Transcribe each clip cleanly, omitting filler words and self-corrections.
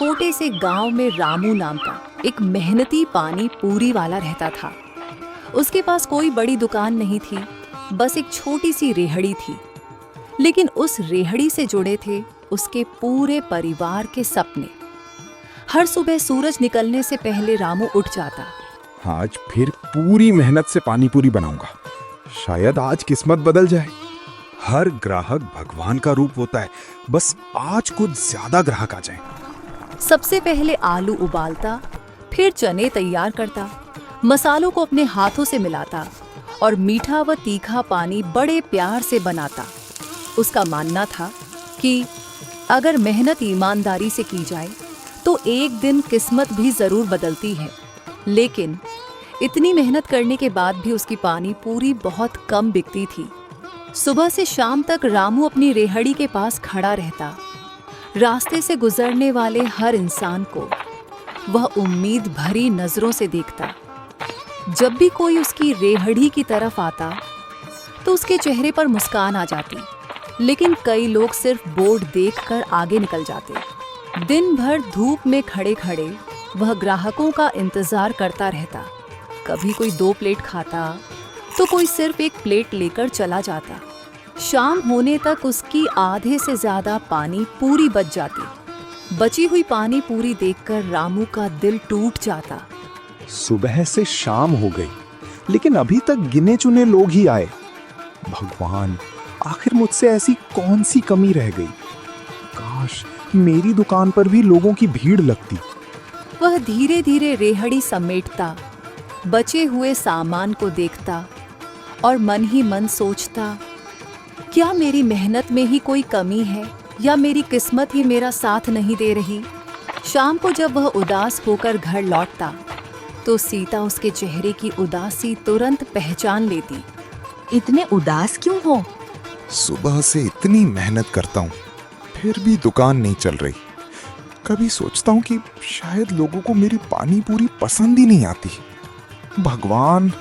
छोटे से गांव में रामू नाम का एक मेहनती पानी पूरी वाला रहता था। उसके पास कोई बड़ी दुकान नहीं थी, बस एक छोटी सी रेहड़ी थी। लेकिन उस रेहड़ी से जुड़े थे उसके पूरे परिवार के सपने। हर सुबह सूरज निकलने से पहले रामू उठ जाता। आज फिर पूरी मेहनत से पानी पूरी बनाऊंगा, शायद आज किस्मत बदल जाए। हर ग्राहक भगवान का रूप होता है, बस आज कुछ ज्यादा ग्राहक आ जाएं। सबसे पहले आलू उबालता, फिर चने तैयार करता, मसालों को अपने हाथों से मिलाता और मीठा व तीखा पानी बड़े प्यार से बनाता। उसका मानना था कि अगर मेहनत ईमानदारी से की जाए तो एक दिन किस्मत भी जरूर बदलती है। लेकिन इतनी मेहनत करने के बाद भी उसकी पानी पूरी बहुत कम बिकती थी। सुबह से शाम तक रामू अपनी रेहड़ी के पास खड़ा रहता। रास्ते से गुजरने वाले हर इंसान को वह उम्मीद भरी नजरों से देखता। जब भी कोई उसकी रेहड़ी की तरफ आता तो उसके चेहरे पर मुस्कान आ जाती, लेकिन कई लोग सिर्फ बोर्ड देखकर आगे निकल जाते। दिन भर धूप में खड़े खड़े वह ग्राहकों का इंतजार करता रहता। कभी कोई 2 प्लेट खाता तो कोई सिर्फ 1 प्लेट लेकर चला जाता। शाम होने तक उसकी आधे से ज्यादा पानी पूरी बच जाती। बची हुई पानी पूरी देखकर रामू का दिल टूट जाता। सुबह से शाम हो गई, लेकिन अभी तक गिने चुने लोग ही आए। भगवान, आखिर मुझसे ऐसी कौन सी कमी रह गई? काश मेरी दुकान पर भी लोगों की भीड़ लगती। वह धीरे धीरे रेहड़ी समेटता, बचे हुए सामान को देखता और मन ही मन सोचता, क्या मेरी मेहनत में ही कोई कमी है या मेरी किस्मत ही मेरा साथ नहीं दे रही? शाम को जब वह उदास होकर घर लौटता तो सीता उसके चेहरे की उदासी तुरंत पहचान लेती। इतने उदास क्यों हो? सुबह से इतनी मेहनत करता हूँ, फिर भी दुकान नहीं चल रही। कभी सोचता हूँ कि शायद लोगों को मेरी पानी पूरी पसंद ही नहीं आती। भगवान,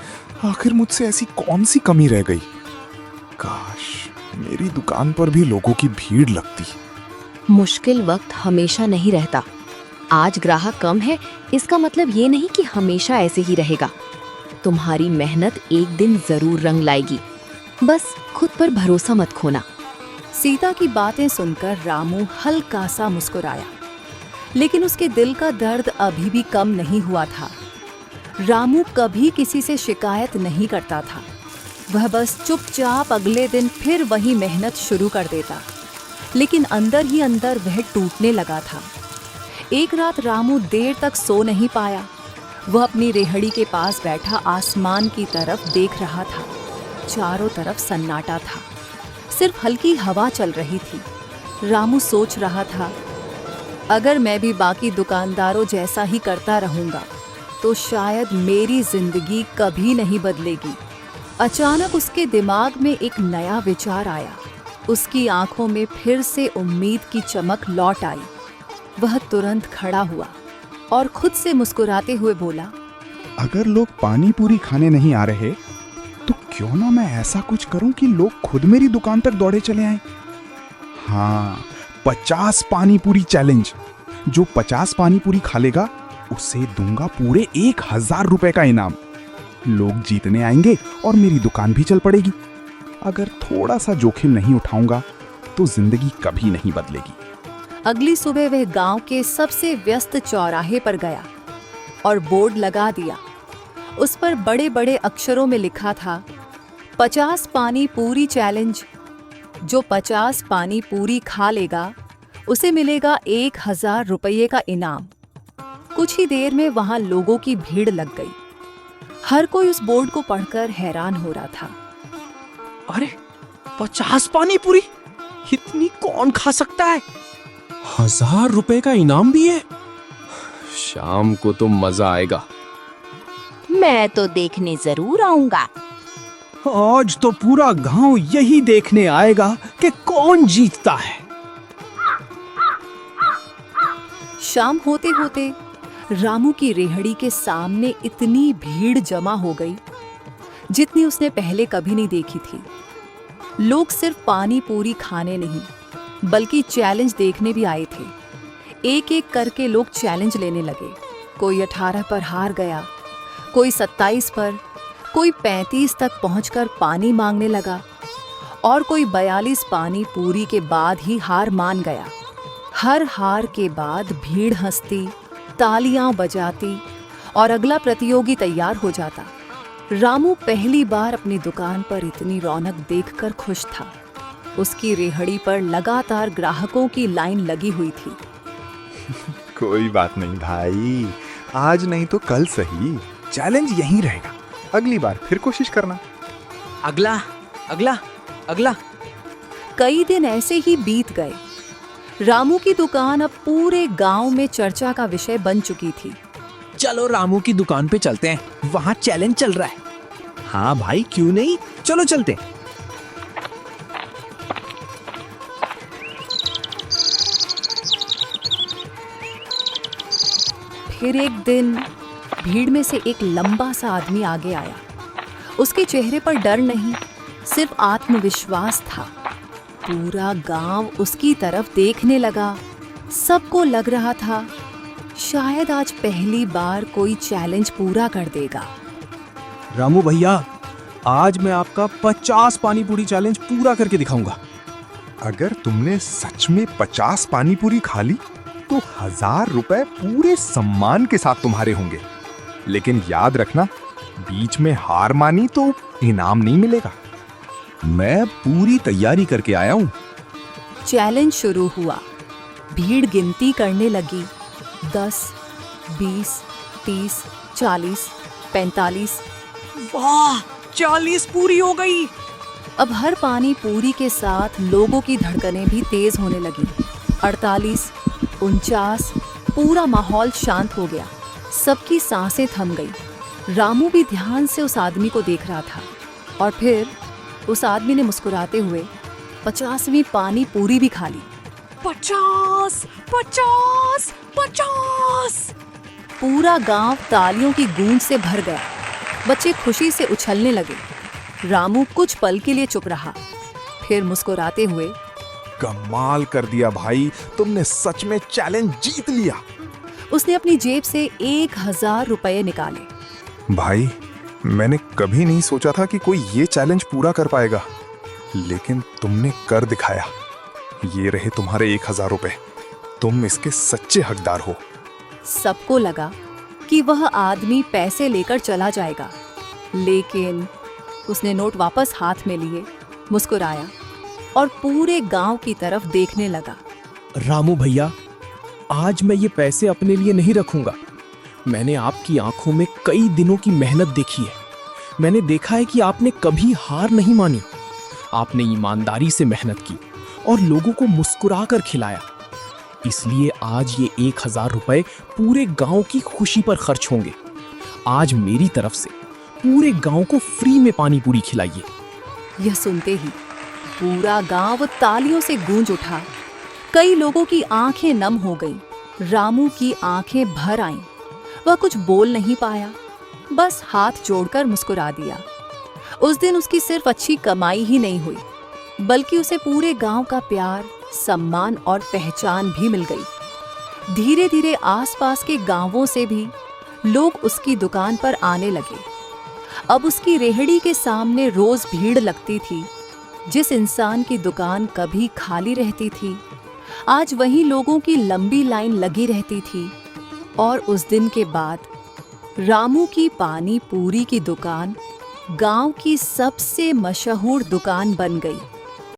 आखिर मुझसे ऐसी कौन सी कमी रह गई? काश मेरी दुकान पर भी लोगों की भीड़ लगती। मुश्किल वक्त हमेशा नहीं रहता। आज ग्राहक कम है, इसका मतलब ये नहीं कि हमेशा ऐसे ही रहेगा। तुम्हारी मेहनत एक दिन जरूर रंग लाएगी, बस खुद पर भरोसा मत खोना। सीता की बातें सुनकर रामू हल्का सा मुस्कुराया, लेकिन उसके दिल का दर्द अभी भी कम नहीं हुआ था। रामू कभी किसी से शिकायत नहीं करता था। वह बस चुपचाप अगले दिन फिर वही मेहनत शुरू कर देता, लेकिन अंदर ही अंदर वह टूटने लगा था। एक रात रामू देर तक सो नहीं पाया। वह अपनी रेहड़ी के पास बैठा आसमान की तरफ देख रहा था। चारों तरफ सन्नाटा था, सिर्फ हल्की हवा चल रही थी। रामू सोच रहा था, अगर मैं भी बाकी दुकानदारों जैसा ही करता रहूंगा तो शायद मेरी जिंदगी कभी नहीं बदलेगी। अचानक उसके दिमाग में एक नया विचार आया। उसकी आंखों में फिर से उम्मीद की चमक लौट आई। वह तुरंत खड़ा हुआ और खुद से मुस्कुराते हुए बोला, अगर लोग पानी पूरी खाने नहीं आ रहे तो क्यों ना मैं ऐसा कुछ करूं कि लोग खुद मेरी दुकान तक दौड़े चले आए। हाँ, 50 पानी पूरी चैलेंज। जो 50 पानी पूरी खा लेगा उसे दूंगा पूरे 1000 रुपए का इनाम। लोग जीतने आएंगे और मेरी दुकान भी चल पड़ेगी। अगर थोड़ा सा जोखिम नहीं उठाऊंगा तो जिंदगी कभी नहीं बदलेगी। अगली सुबह वह गांव के सबसे व्यस्त चौराहे पर गया और बोर्ड लगा दिया। उस पर बड़े बड़े अक्षरों में लिखा था, 50 पानी पूरी चैलेंज। जो 50 पानी पूरी खा लेगा उसे मिलेगा 1000 रुपये का इनाम। कुछ ही देर में वहां लोगों की भीड़ लग गई। हर कोई उस बोर्ड को पढ़कर हैरान हो रहा था। अरे 50 पानी पूरी, इतनी कौन खा सकता है? 1000 रुपए का इनाम भी है। शाम को तो मजा आएगा। मैं तो देखने जरूर आऊंगा। आज तो पूरा गांव यही देखने आएगा कि कौन जीतता है। शाम होते होते रामू की रेहड़ी के सामने इतनी भीड़ जमा हो गई जितनी उसने पहले कभी नहीं देखी थी। लोग सिर्फ पानी पूरी खाने नहीं बल्कि चैलेंज देखने भी आए थे। एक एक करके लोग चैलेंज लेने लगे। कोई 18 पर हार गया, कोई 27 पर, कोई 35 तक पहुंचकर पानी मांगने लगा और कोई 42 पानी पूरी के बाद ही हार मान गया। हर हार के बाद भीड़ हंसती, तालियां बजाती और अगला प्रतियोगी तैयार हो जाता। रामू पहली बार अपनी दुकान पर इतनी रौनक देखकर खुश था। उसकी रेहड़ी पर लगातार ग्राहकों की लाइन लगी हुई थी। कोई बात नहीं भाई, आज नहीं तो कल सही, चैलेंज यहीं रहेगा। अगली बार फिर कोशिश करना। अगला अगला अगला। कई दिन ऐसे ही बीत गए। रामू की दुकान अब पूरे गांव में चर्चा का विषय बन चुकी थी। चलो रामू की दुकान पे चलते हैं, वहाँ चैलेंज चल रहा है। हाँ भाई, क्यों नहीं, चलो चलते हैं। फिर एक दिन भीड़ में से एक लंबा सा आदमी आगे आया। उसके चेहरे पर डर नहीं, सिर्फ आत्मविश्वास था। पूरा गांव उसकी तरफ देखने लगा। सबको लग रहा था शायद आज पहली बार कोई चैलेंज पूरा कर देगा। रामू भैया, आज मैं आपका 50 पानी पूरी चैलेंज पूरा करके दिखाऊंगा। अगर तुमने सच में 50 पानी पूरी खा ली तो 1000 रुपए पूरे सम्मान के साथ तुम्हारे होंगे। लेकिन याद रखना, बीच में हार मानी तो इनाम नहीं मिलेगा। मैं पूरी तैयारी करके आया हूँ। चैलेंज शुरू हुआ। भीड़ गिनती करने लगी। 10, 20, 30, 40, 45। वाह, 40 पूरी हो गई। अब हर पानी पूरी के साथ लोगों की धड़कनें भी तेज होने लगी। 48, 49। पूरा माहौल शांत हो गया। सबकी सांसें थम गई। रामू भी ध्यान से उस आदमी को देख रहा था और फिर उस आदमी ने मुस्कुराते हुए 50वीं पानी पूरी भी खा ली। 50, 50, 50। पूरा गांव तालियों की गूंज से भर गया। बच्चे खुशी से उछलने लगे। रामू कुछ पल के लिए चुप रहा, फिर मुस्कुराते हुए, कमाल कर दिया भाई, तुमने सच में चैलेंज जीत लिया। उसने अपनी जेब से 1000 रुपए निकाले। भाई, मैंने कभी नहीं सोचा था कि कोई ये चैलेंज पूरा कर पाएगा, लेकिन तुमने कर दिखाया। ये रहे तुम्हारे 1000 रुपए। तुम इसके सच्चे हकदार हो। सबको लगा कि वह आदमी पैसे लेकर चला जाएगा, लेकिन उसने नोट वापस हाथ में लिए, मुस्कुराया और पूरे गांव की तरफ देखने लगा। रामू भैया, आज मैं ये पैसे अपने लिए नहीं रखूंगा। मैंने आपकी आंखों में कई दिनों की मेहनत देखी है। मैंने देखा है कि आपने कभी हार नहीं मानी। आपने ईमानदारी से मेहनत की और लोगों को मुस्कुरा कर खिलाया। इसलिए आज ये 1000 रुपए पूरे गांव की खुशी पर खर्च होंगे। आज मेरी तरफ से पूरे गांव को फ्री में पानी पूरी खिलाइए। यह सुनते ही पूरा गांव तालियों से गूंज उठा। कई लोगों की आंखें नम हो गईं। रामू की आंखें भर आईं। वह कुछ बोल नहीं पाया, बस हाथ जोड़कर मुस्कुरा दिया। उस दिन उसकी सिर्फ अच्छी कमाई ही नहीं हुई, बल्कि उसे पूरे गांव का प्यार, सम्मान और पहचान भी मिल गई। धीरे धीरे आसपास के गांवों से भी लोग उसकी दुकान पर आने लगे। अब उसकी रेहड़ी के सामने रोज भीड़ लगती थी। जिस इंसान की दुकान कभी खाली रहती थी, आज वहीं लोगों की लंबी लाइन लगी रहती थी। और उस दिन के बाद रामू की पानी पूरी की दुकान गांव की सबसे मशहूर दुकान बन गई।